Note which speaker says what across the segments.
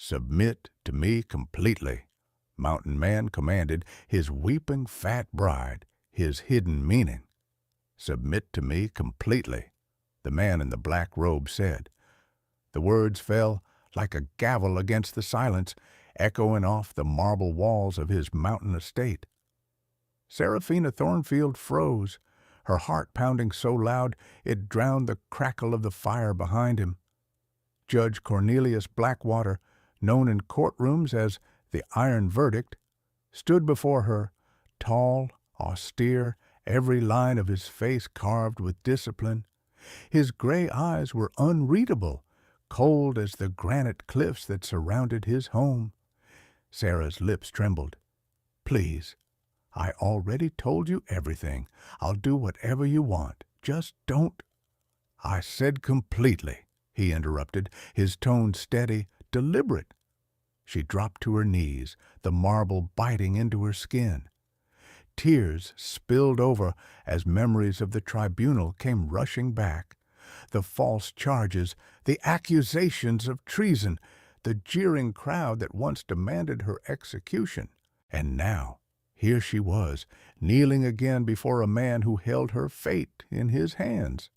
Speaker 1: "Submit to me completely," Mountain Man commanded his weeping fat bride, his hidden meaning. "Submit to me completely," the man in the black robe said. The words fell like a gavel against the silence, echoing off the marble walls of his mountain estate. Seraphina Thornfield froze, her heart pounding so loud it drowned the crackle of the fire behind him. Judge Cornelius Blackwater, known in courtrooms as the Iron Verdict, stood before her, tall, austere, every line of his face carved with discipline. His gray eyes were unreadable, cold as the granite cliffs that surrounded his home. Sarah's lips trembled. "Please, I already told you everything. I'll do whatever you want. Just don't—" "I said completely," he interrupted, his tone steady, deliberate. She dropped to her knees, the marble biting into her skin. Tears spilled over as memories of the tribunal came rushing back. The false charges, the accusations of treason, the jeering crowd that once demanded her execution. And now, here she was, kneeling again before a man who held her fate in his hands.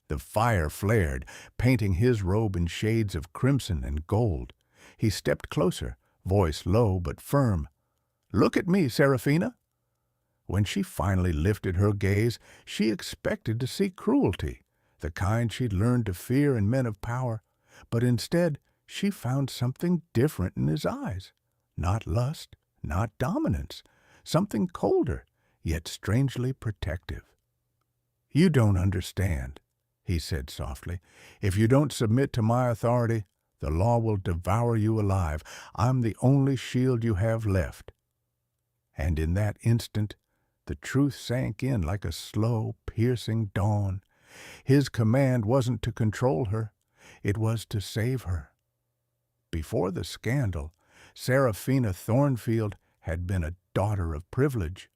Speaker 1: The fire flared, painting his robe in shades of crimson and gold. He stepped closer, voice low but firm. "Look at me, Seraphina." When she finally lifted her gaze, she expected to see cruelty, the kind she'd learned to fear in men of power, but instead she found something different in his eyes. Not lust, not dominance, something colder, yet strangely protective. "You don't understand," he said softly. "If you don't submit to my authority, the law will devour you alive. I'm the only shield you have left." And in that instant, the truth sank in like a slow, piercing dawn. His command wasn't to control her. It was to save her. Before the scandal, Seraphina Thornfield had been a daughter of privilege.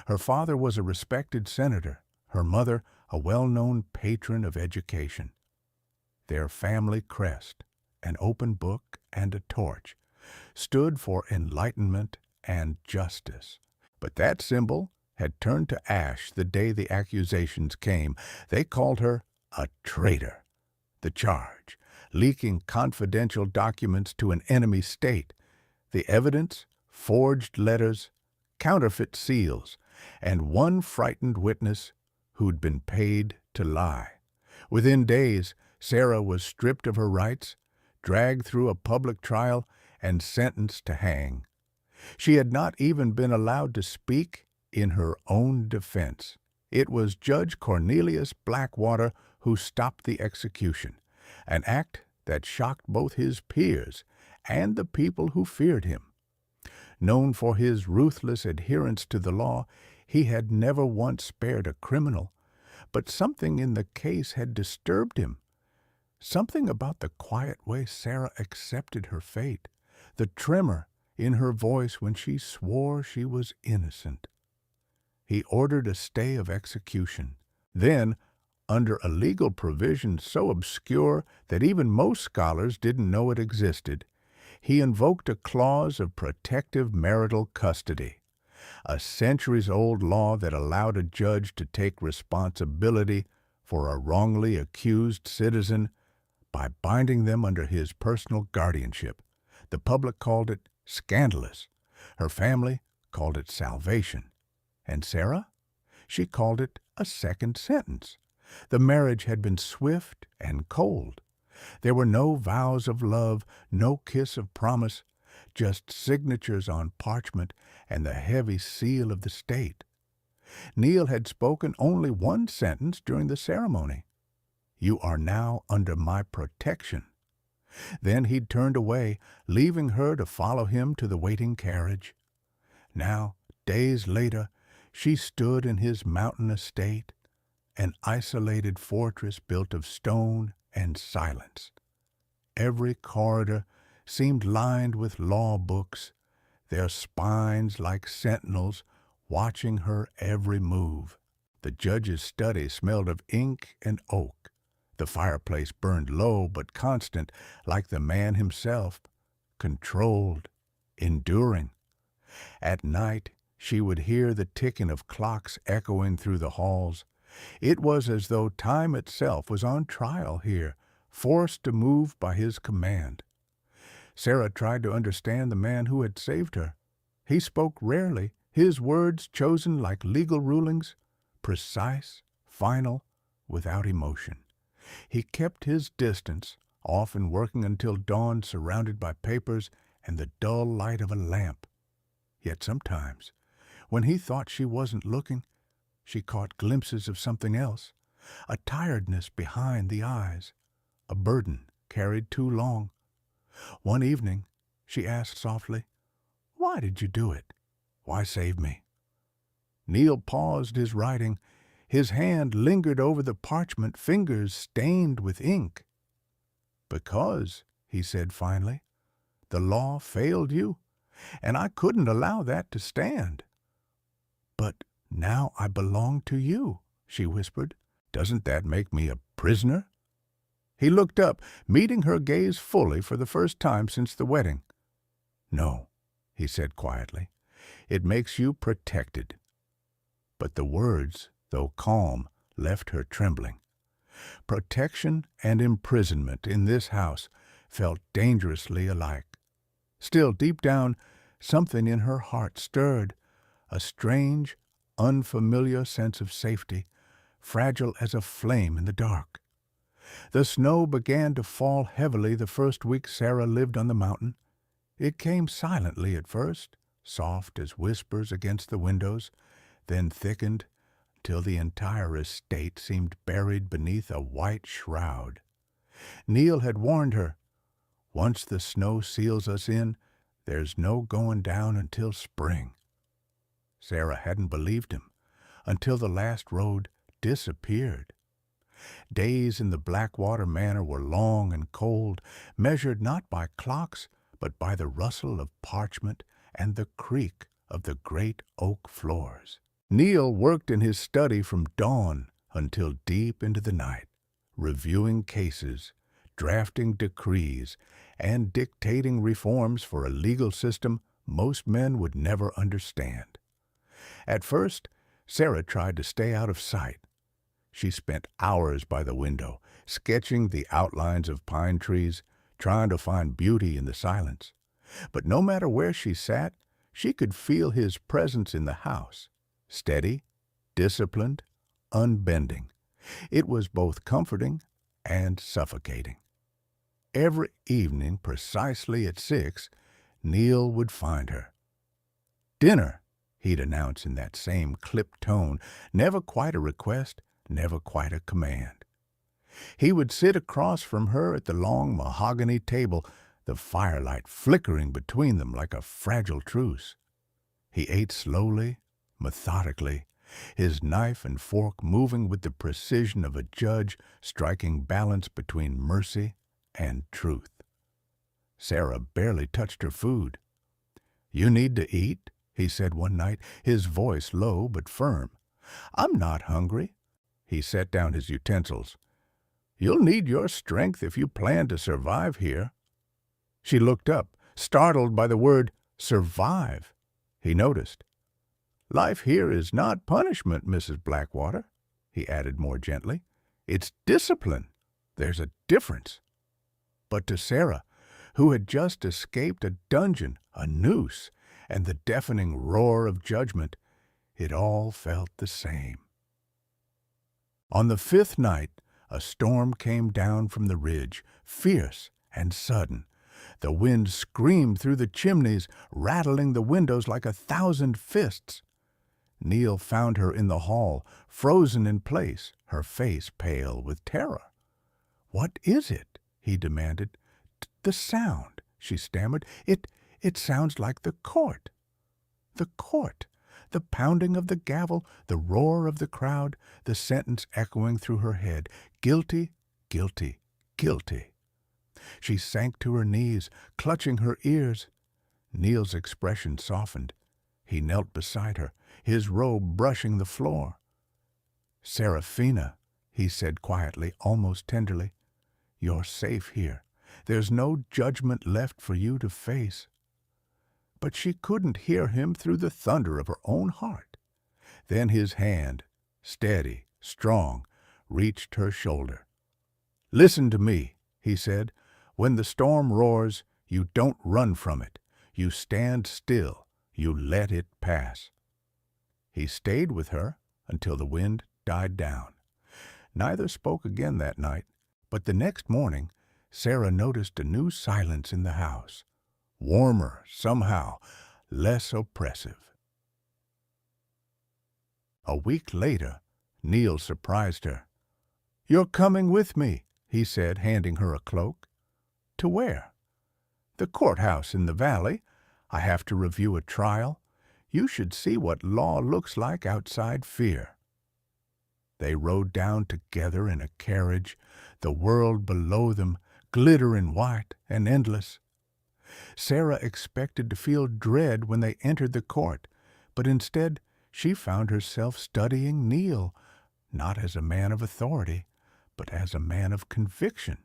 Speaker 1: Her father was a respected senator, her mother a well-known patron of education. Their family crest, an open book and a torch, stood for enlightenment and justice. But that symbol had turned to ash the day the accusations came. They called her a traitor. The charge, leaking confidential documents to an enemy state. The evidence, forged letters, counterfeit seals, and one frightened witness who'd been paid to lie. Within days, Sarah was stripped of her rights, dragged through a public trial, and sentenced to hang. She had not even been allowed to speak in her own defense. It was Judge Cornelius Blackwater who stopped the execution, an act that shocked both his peers and the people who feared him. Known for his ruthless adherence to the law, he had never once spared a criminal, but something in the case had disturbed him. Something about the quiet way Sarah accepted her fate, the tremor in her voice when she swore she was innocent. He ordered a stay of execution. Then, under a legal provision so obscure that even most scholars didn't know it existed, he invoked a clause of protective marital custody, a centuries-old law that allowed a judge to take responsibility for a wrongly accused citizen by binding them under his personal guardianship. The public called it scandalous. Her family called it salvation. And Sarah? She called it a second sentence. The marriage had been swift and cold. There were no vows of love, no kiss of promise, just signatures on parchment and the heavy seal of the state. Neil had spoken only one sentence during the ceremony. "You are now under my protection." Then he'd turned away, leaving her to follow him to the waiting carriage. Now, days later, she stood in his mountain estate, an isolated fortress built of stone and silence. Every corridor seemed lined with law books, their spines like sentinels watching her every move. The judge's study smelled of ink and oak. The fireplace burned low but constant, like the man himself. controlled, enduring. At night, she would hear the ticking of clocks echoing through the halls. It was as though time itself was on trial here, forced to move by his command. Sarah tried to understand the man who had saved her. He spoke rarely, his words chosen like legal rulings, precise, final, without emotion. He kept his distance, often working until dawn surrounded by papers and the dull light of a lamp. Yet sometimes, when he thought she wasn't looking, she caught glimpses of something else, a tiredness behind the eyes, a burden carried too long. One evening, she asked softly, "Why did you do it? Why save me?" Neil paused his writing. His hand lingered over the parchment, fingers stained with ink. "Because," he said finally, "the law failed you, and I couldn't allow that to stand." "But now I belong to you," she whispered. "Doesn't that make me a prisoner?" He looked up, meeting her gaze fully for the first time since the wedding. "No," he said quietly, "it makes you protected." But the words, though calm, left her trembling. Protection and imprisonment in this house felt dangerously alike. Still, deep down, something in her heart stirred, a strange, unfamiliar sense of safety, fragile as a flame in the dark. The snow began to fall heavily the first week Sarah lived on the mountain. It came silently at first, soft as whispers against the windows, then thickened till the entire estate seemed buried beneath a white shroud. Neil had warned her, "Once the snow seals us in, there's no going down until spring." Sarah hadn't believed him until the last road disappeared. Days in the Blackwater Manor were long and cold, measured not by clocks, but by the rustle of parchment and the creak of the great oak floors. Neil worked in his study from dawn until deep into the night, reviewing cases, drafting decrees, and dictating reforms for a legal system most men would never understand. At first, Sarah tried to stay out of sight. She spent hours by the window, sketching the outlines of pine trees, trying to find beauty in the silence. But no matter where she sat, she could feel his presence in the house, steady, disciplined, unbending. It was both comforting and suffocating. Every evening, precisely at 6, Neil would find her. "Dinner," he'd announce in that same clipped tone, never quite a request, never quite a command. He would sit across from her at the long mahogany table, the firelight flickering between them like a fragile truce. He ate slowly, methodically, his knife and fork moving with the precision of a judge striking balance between mercy and truth. Sarah barely touched her food. "You need to eat," he said one night, his voice low but firm. "I'm not hungry." He set down his utensils. "You'll need your strength if you plan to survive here." She looked up, startled by the word survive. He noticed. "Life here is not punishment, Mrs. Blackwater," he added more gently. "It's discipline. There's a difference." But to Sarah, who had just escaped a dungeon, a noose, and the deafening roar of judgment, it all felt the same. On the 5th night, a storm came down from the ridge, fierce and sudden. The wind screamed through the chimneys, rattling the windows like 1,000 fists. Neil found her in the hall, frozen in place, her face pale with terror. "What is it?" he demanded. "The sound," she stammered. It sounds like the court." The court! The pounding of the gavel, the roar of the crowd, the sentence echoing through her head. Guilty, guilty, guilty. She sank to her knees, clutching her ears. Neil's expression softened. He knelt beside her, his robe brushing the floor. "Seraphina," he said quietly, almost tenderly, "you're safe here. There's no judgment left for you to face. But she couldn't hear him through the thunder of her own heart. Then his hand, steady, strong, reached her shoulder. "Listen to me," he said. "When the storm roars, you don't run from it. You stand still. You let it pass." He stayed with her until the wind died down. Neither spoke again that night, but the next morning Sarah noticed a new silence in the house, warmer somehow, less oppressive. A week later, Neil surprised her. "You're coming with me," he said, handing her a cloak. "To where?" "The courthouse in the valley. I have to review a trial. You should see what law looks like outside fear." They rode down together in a carriage, the world below them glittering white and endless. Sarah expected to feel dread when they entered the court, but instead she found herself studying Neil, not as a man of authority, but as a man of conviction.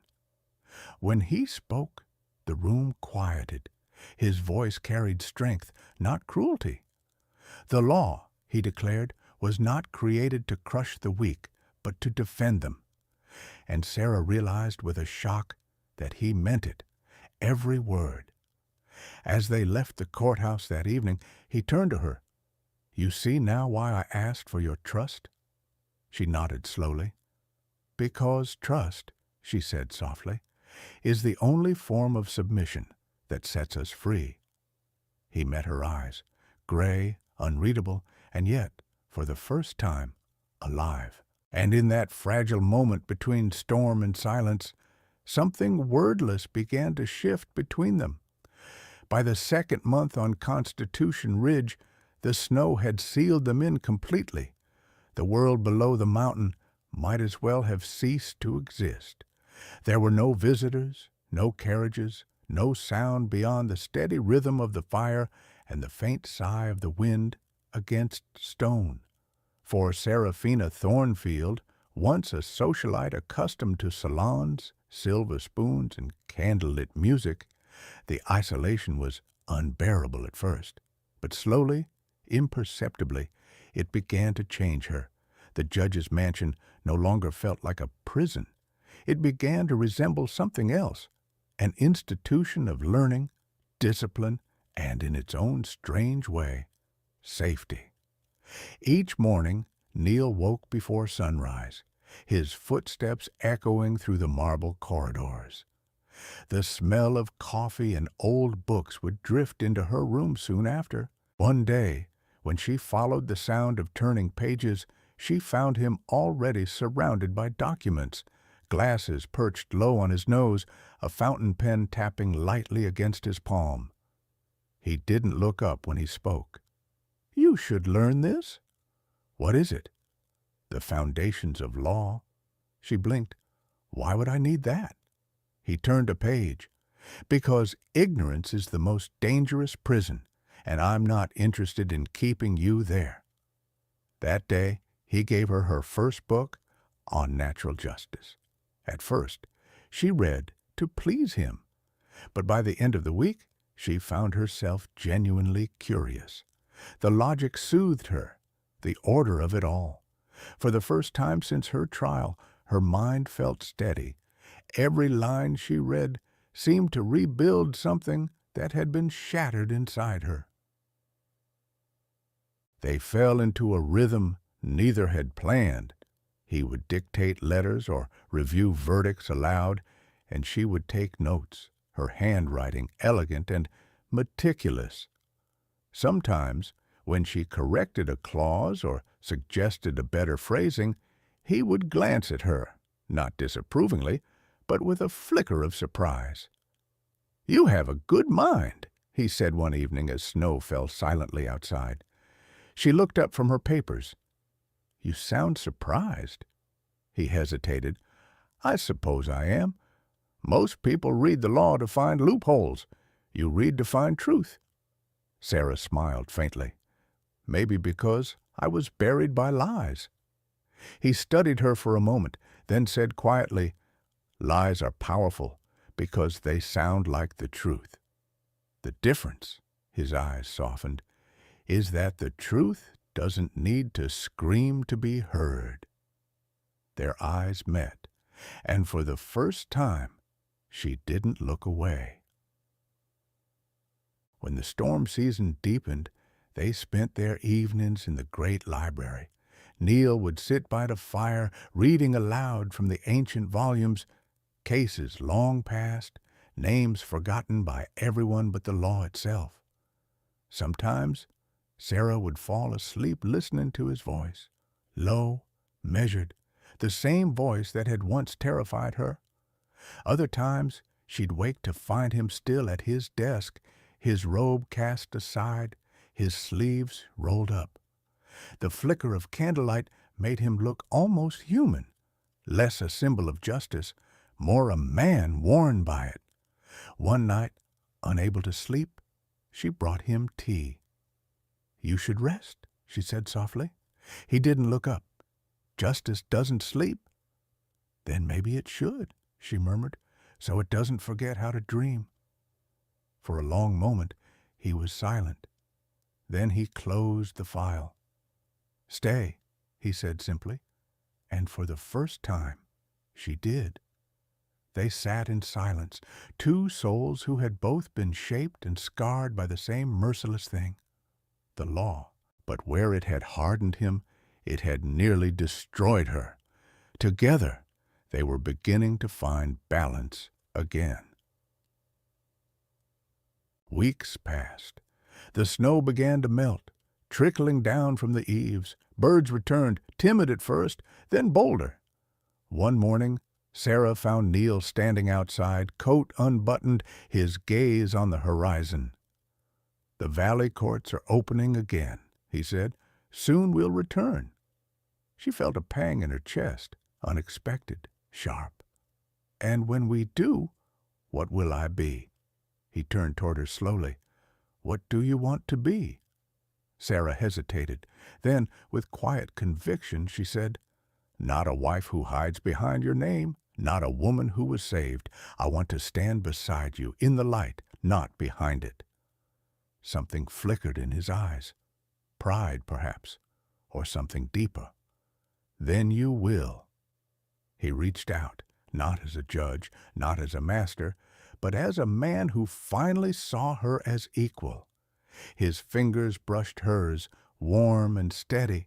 Speaker 1: When he spoke, the room quieted. His voice carried strength, not cruelty. The law, he declared, was not created to crush the weak, but to defend them. And Sarah realized with a shock that he meant it, every word. As they left the courthouse that evening, he turned to her. "You see now why I asked for your trust?" She nodded slowly. "Because trust," she said softly, "is the only form of submission that sets us free." He met her eyes, gray, unreadable, and yet, for the first time, alive. And in that fragile moment between storm and silence, something wordless began to shift between them. By the second month on Constitution Ridge, the snow had sealed them in completely. The world below the mountain might as well have ceased to exist. There were no visitors, no carriages, no sound beyond the steady rhythm of the fire and the faint sigh of the wind against stone. For Seraphina Thornfield, once a socialite accustomed to salons, silver spoons, and candlelit music, the isolation was unbearable at first. But slowly, imperceptibly, it began to change her. The judge's mansion no longer felt like a prison. It began to resemble something else, an institution of learning, discipline, and in its own strange way, safety. Each morning, Neil woke before sunrise, his footsteps echoing through the marble corridors. The smell of coffee and old books would drift into her room soon after. One day, when she followed the sound of turning pages, she found him already surrounded by documents, glasses perched low on his nose, a fountain pen tapping lightly against his palm. He didn't look up when he spoke. "You should learn this." "What is it?" "The foundations of law." She blinked. "Why would I need that?" He turned a page. "Because ignorance is the most dangerous prison, and I'm not interested in keeping you there." That day, he gave her her first book on natural justice. At first, she read to please him, but by the end of the week, she found herself genuinely curious. The logic soothed her, the order of it all. For the first time since her trial, her mind felt steady. Every line she read seemed to rebuild something that had been shattered inside her. They fell into a rhythm neither had planned. He would dictate letters or review verdicts aloud, and she would take notes, her handwriting elegant and meticulous. Sometimes, when she corrected a clause or suggested a better phrasing, he would glance at her, not disapprovingly, but with a flicker of surprise. "You have a good mind," he said one evening as snow fell silently outside. She looked up from her papers. "You sound surprised." He hesitated. "I suppose I am. Most people read the law to find loopholes. You read to find truth." Sarah smiled faintly. "Maybe because I was buried by lies." He studied her for a moment, then said quietly, "Lies are powerful, because they sound like the truth. The difference, his eyes softened, is that the truth doesn't need to scream to be heard. Their eyes met, and for the first time, she didn't look away. When the storm season deepened, they spent their evenings in the great library. Neil would sit by the fire, reading aloud from the ancient volumes, cases long past, names forgotten by everyone but the law itself. Sometimes Sarah would fall asleep listening to his voice, low, measured, the same voice that had once terrified her. Other times she'd wake to find him still at his desk, his robe cast aside, his sleeves rolled up. The flicker of candlelight made him look almost human, less a symbol of justice, more a man worn by it. One night, unable to sleep, she brought him tea. "You should rest," she said softly. He didn't look up. "Justice doesn't sleep." "Then maybe it should," she murmured, "so it doesn't forget how to dream." For a long moment he was silent. Then he closed the file. "Stay," he said simply, and for the first time she did. They sat in silence, two souls who had both been shaped and scarred by the same merciless thing, the law. But where it had hardened him, it had nearly destroyed her. Together, they were beginning to find balance again. Weeks passed. The snow began to melt, trickling down from the eaves. Birds returned, timid at first, then bolder. One morning, Sarah found Neil standing outside, coat unbuttoned, his gaze on the horizon. "The valley courts are opening again," he said. "Soon we'll return." She felt a pang in her chest, unexpected, sharp. "And when we do, what will I be?" He turned toward her slowly. "What do you want to be?" Sarah hesitated. Then, with quiet conviction, she said, "Not a wife who hides behind your name, not a woman who was saved. I want to stand beside you, in the light, not behind it." Something flickered in his eyes. Pride, perhaps, or something deeper. "Then you will." He reached out, not as a judge, not as a master, but as a man who finally saw her as equal. His fingers brushed hers, warm and steady.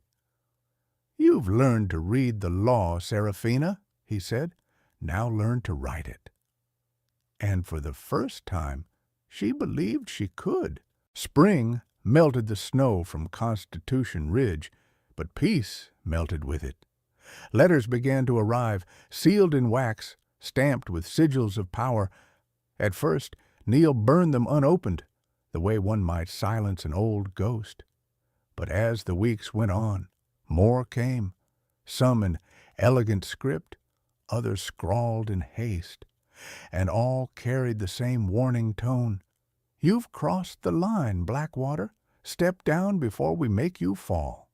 Speaker 1: "You've learned to read the law, Seraphina," he said. "Now learn to write it." And for the first time, she believed she could. Spring melted the snow from Constitution Ridge, but peace melted with it. Letters began to arrive, sealed in wax, stamped with sigils of power. At first, Neil burned them unopened, the way one might silence an old ghost. But as the weeks went on, more came, some in elegant script, others scrawled in haste, and all carried the same warning tone. "You've crossed the line, Blackwater. Step down before we make you fall."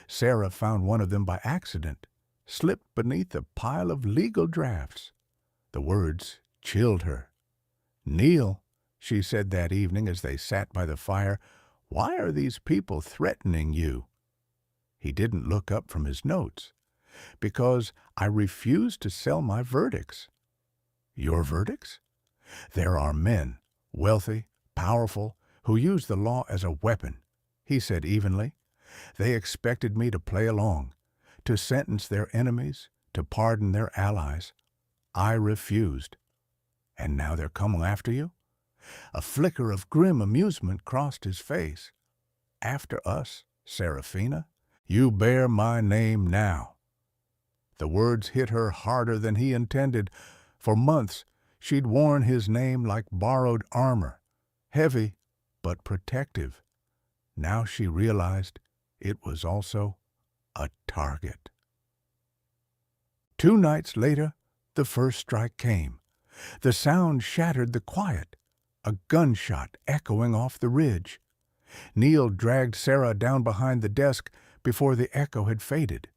Speaker 1: Sarah found one of them by accident, slipped beneath a pile of legal drafts. The words chilled her. "Neil," she said that evening as they sat by the fire, "why are these people threatening you?" He didn't look up from his notes. "Because I refuse to sell my verdicts." "Your verdicts?" "There are men, wealthy, powerful, who use the law as a weapon," he said evenly. "They expected me to play along, to sentence their enemies, to pardon their allies. I refused. And now they're coming after you?" A flicker of grim amusement crossed his face. "After us, Seraphina? You bear my name now." The words hit her harder than he intended. For months, she'd worn his name like borrowed armor, heavy but protective. Now she realized it was also a target. 2 nights later, the first strike came. The sound shattered the quiet, a gunshot echoing off the ridge. Neil dragged Sarah down behind the desk before the echo had faded.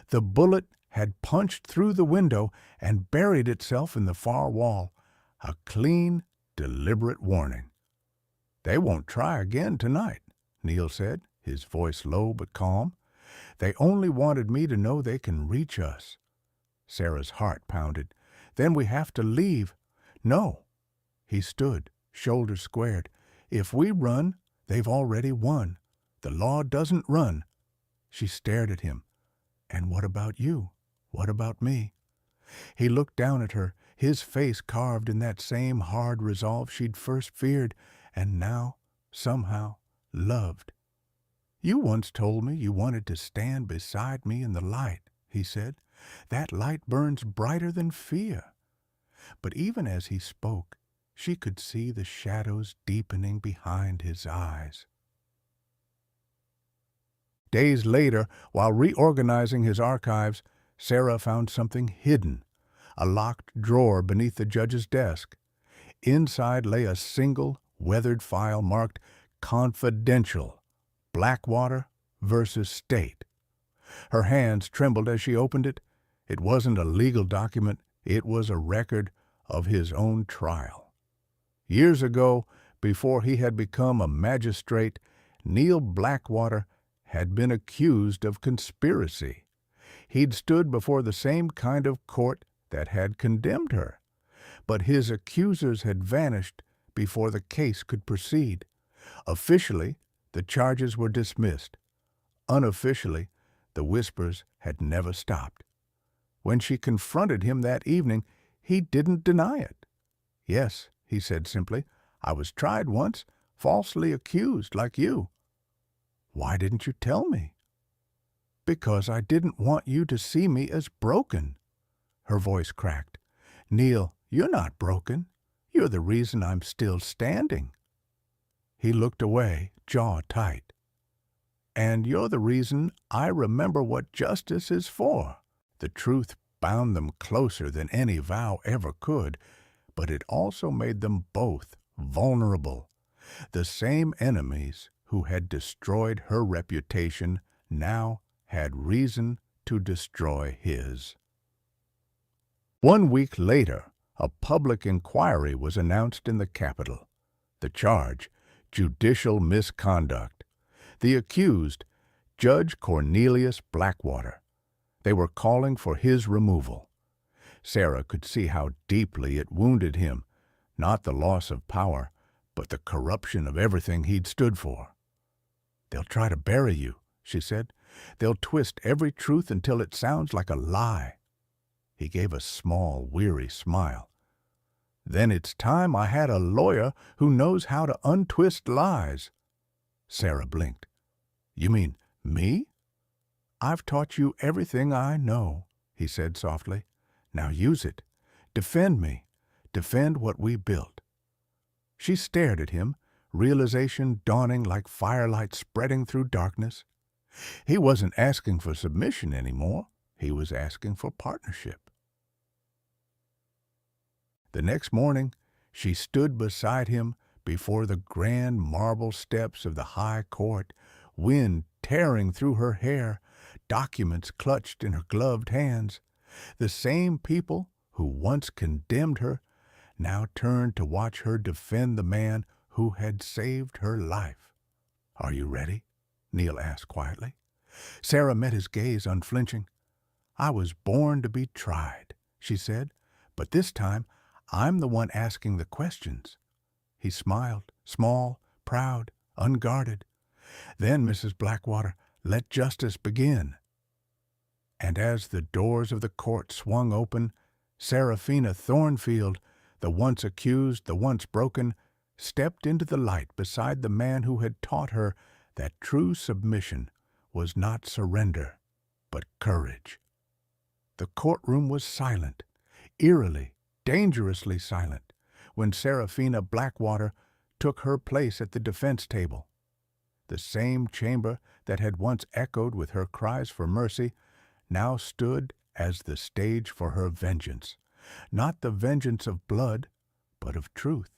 Speaker 1: The bullet had punched through the window and buried itself in the far wall. A clean, deliberate warning. "They won't try again tonight," Neil said, his voice low but calm. "They only wanted me to know they can reach us." Sarah's heart pounded. "Then we have to leave." "No." He stood, shoulders squared. "If we run, they've already won. The law doesn't run." She stared at him. "And what about you? What about me?" He looked down at her, his face carved in that same hard resolve she'd first feared, and now, somehow, loved. "You once told me you wanted to stand beside me in the light," he said. "That light burns brighter than fear." But even as he spoke, she could see the shadows deepening behind his eyes. Days later, while reorganizing his archives, Sarah found something hidden, a locked drawer beneath the judge's desk. Inside lay a single, weathered file marked "Confidential, Blackwater versus State." Her hands trembled as she opened it. It wasn't a legal document, it was a record of his own trial. Years ago, before he had become a magistrate, Neil Blackwater had been accused of conspiracy. He'd stood before the same kind of court that had condemned her. But his accusers had vanished before the case could proceed. Officially, the charges were dismissed. Unofficially, the whispers had never stopped. When she confronted him that evening, he didn't deny it. "Yes," he said simply, "I was tried once, falsely accused like you." "Why didn't you tell me?" "Because I didn't want you to see me as broken." Her voice cracked. "Neil, you're not broken. You're the reason I'm still standing." He looked away, jaw tight. "And you're the reason I remember what justice is for." The truth bound them closer than any vow ever could, but it also made them both vulnerable. The same enemies who had destroyed her reputation now had reason to destroy his. 1 week later, a public inquiry was announced in the Capitol. The charge, judicial misconduct. The accused, Judge Cornelius Blackwater. They were calling for his removal. Sarah could see how deeply it wounded him, not the loss of power, but the corruption of everything he'd stood for. "They'll try to bury you," she said. "They'll twist every truth until it sounds like a lie." He gave a small, weary smile. "Then it's time I had a lawyer who knows how to untwist lies." Sarah blinked. "You mean me?" "I've taught you everything I know," he said softly. "Now use it. Defend me. Defend what we built." She stared at him, realization dawning like firelight spreading through darkness. He wasn't asking for submission anymore. He was asking for partnership. The next morning, she stood beside him before the grand marble steps of the high court, wind tearing through her hair, documents clutched in her gloved hands. The same people who once condemned her now turned to watch her defend the man who had saved her life. "Are you ready?" Neil asked quietly. Sarah met his gaze unflinching. "I was born to be tried," she said, "but this time I'm the one asking the questions." He smiled, small, proud, unguarded. "Then, Mrs. Blackwater, let justice begin." And as the doors of the court swung open, Seraphina Thornfield, the once accused, the once broken, stepped into the light beside the man who had taught her that true submission was not surrender, but courage. The courtroom was silent, eerily, dangerously silent, when Seraphina Blackwater took her place at the defense table. The same chamber that had once echoed with her cries for mercy now stood as the stage for her vengeance, not the vengeance of blood, but of truth.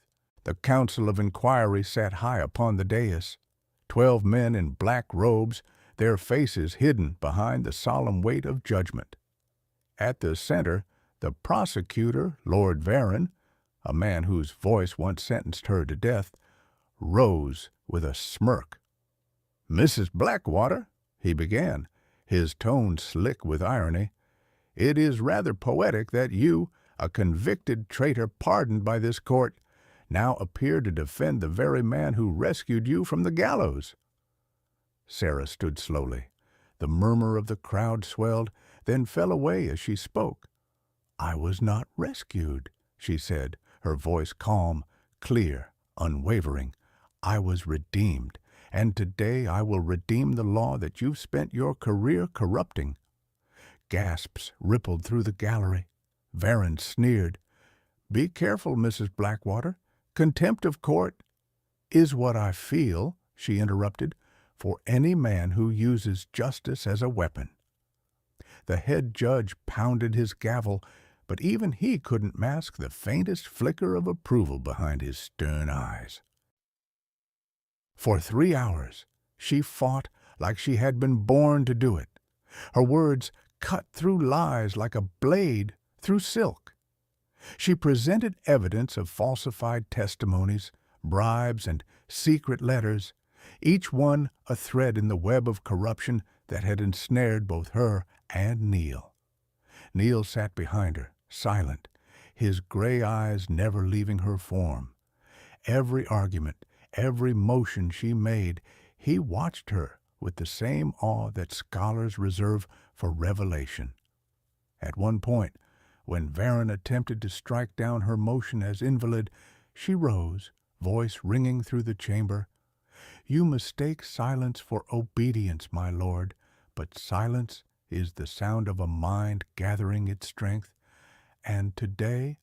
Speaker 1: The council of inquiry sat high upon the dais, 12 men in black robes, their faces hidden behind the solemn weight of judgment. At the center, the prosecutor, Lord Varon, a man whose voice once sentenced her to death, rose with a smirk. "Mrs. Blackwater," he began, his tone slick with irony, "it is rather poetic that you, a convicted traitor pardoned by this court, now appear to defend the very man who rescued you from the gallows." Sarah stood slowly. The murmur of the crowd swelled, then fell away as she spoke. "I was not rescued," she said, her voice calm, clear, unwavering. "I was redeemed, and today I will redeem the law that you've spent your career corrupting." Gasps rippled through the gallery. Varon sneered. "Be careful, Mrs. Blackwater. Contempt of court—" "Is what I feel," she interrupted, "for any man who uses justice as a weapon." The head judge pounded his gavel, but even he couldn't mask the faintest flicker of approval behind his stern eyes. For 3 hours, she fought like she had been born to do it. Her words cut through lies like a blade through silk. She presented evidence of falsified testimonies, bribes, and secret letters, each one a thread in the web of corruption that had ensnared both her and Neil. Neil sat behind her, silent, his gray eyes never leaving her form. Every argument, every motion she made, he watched her with the same awe that scholars reserve for revelation. At one point, when Varon attempted to strike down her motion as invalid, she rose, voice ringing through the chamber. "You mistake silence for obedience, my lord, but silence is the sound of a mind gathering its strength, and today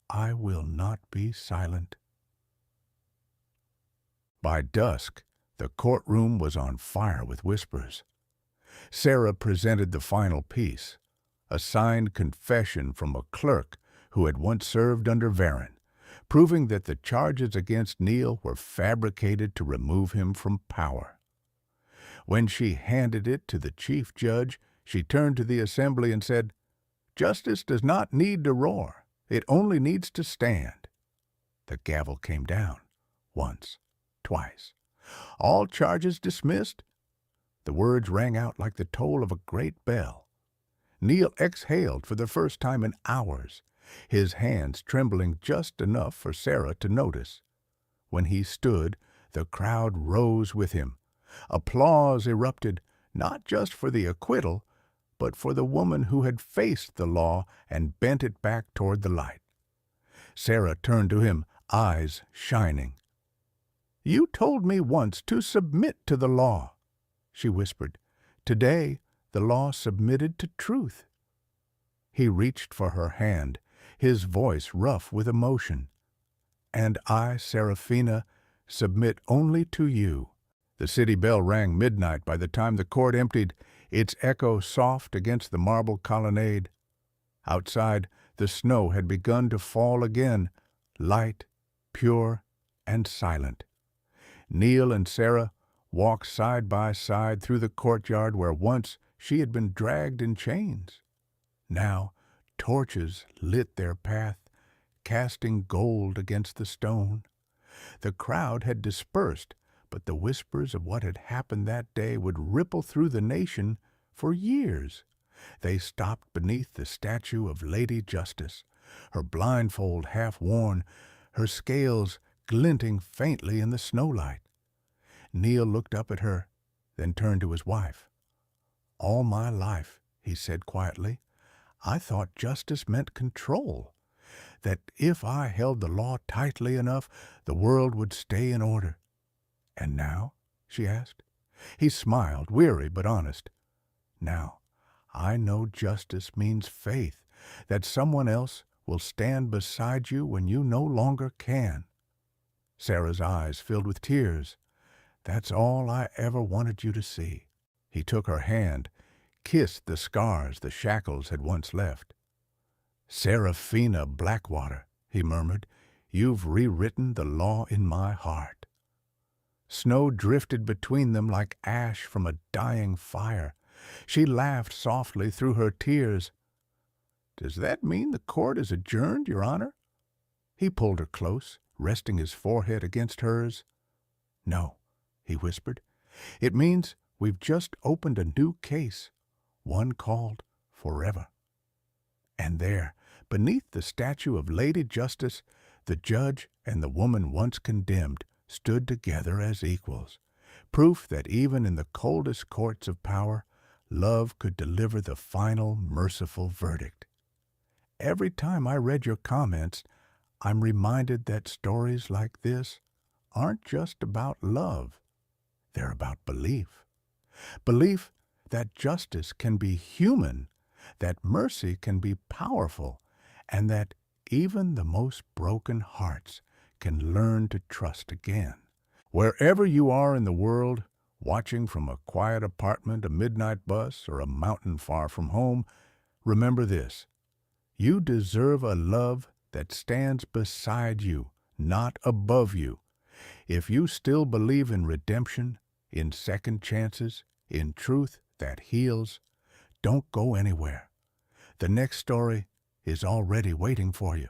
Speaker 1: I will not be silent." By dusk, the courtroom was on fire with whispers. Sarah presented the final piece, a signed confession from a clerk who had once served under Varon, proving that the charges against Neil were fabricated to remove him from power. When she handed it to the chief judge, she turned to the assembly and said, "Justice does not need to roar. It only needs to stand." The gavel came down, once, twice. "All charges dismissed." The words rang out like the toll of a great bell. Neil exhaled for the first time in hours, his hands trembling just enough for Sarah to notice. When he stood, the crowd rose with him. Applause erupted, not just for the acquittal, but for the woman who had faced the law and bent it back toward the light. Sarah turned to him, eyes shining. "You told me once to submit to the law," she whispered. "Today, the law submitted to truth." He reached for her hand, his voice rough with emotion. "And I, Seraphina, submit only to you." The city bell rang midnight by the time the court emptied, its echo soft against the marble colonnade. Outside, the snow had begun to fall again, light, pure, and silent. Neil and Sarah walked side by side through the courtyard where once she had been dragged in chains. Now torches lit their path, casting gold against the stone. The crowd had dispersed, but the whispers of what had happened that day would ripple through the nation for years. They stopped beneath the statue of Lady Justice, her blindfold half worn, her scales glinting faintly in the snowlight. Neil looked up at her, then turned to his wife. "All my life," he said quietly, "I thought justice meant control, that if I held the law tightly enough, the world would stay in order." "And now?" she asked. He smiled, weary but honest. "Now, I know justice means faith, that someone else will stand beside you when you no longer can." Sarah's eyes filled with tears. "That's all I ever wanted you to see." He took her hand, kissed the scars the shackles had once left. "Seraphina Blackwater," he murmured, "you've rewritten the law in my heart." Snow drifted between them like ash from a dying fire. She laughed softly through her tears. "Does that mean the court is adjourned, Your Honor?" He pulled her close, resting his forehead against hers. "No," he whispered. "It means we've just opened a new case, one called Forever." And there, beneath the statue of Lady Justice, the judge and the woman once condemned stood together as equals, proof that even in the coldest courts of power, love could deliver the final, merciful verdict. Every time I read your comments, I'm reminded that stories like this aren't just about love. They're about belief. Belief that justice can be human, that mercy can be powerful, and that even the most broken hearts can learn to trust again. Wherever you are in the world, watching from a quiet apartment, a midnight bus, or a mountain far from home, remember this: you deserve a love that stands beside you, not above you. If you still believe in redemption, in second chances, in truth that heals, don't go anywhere. The next story is already waiting for you.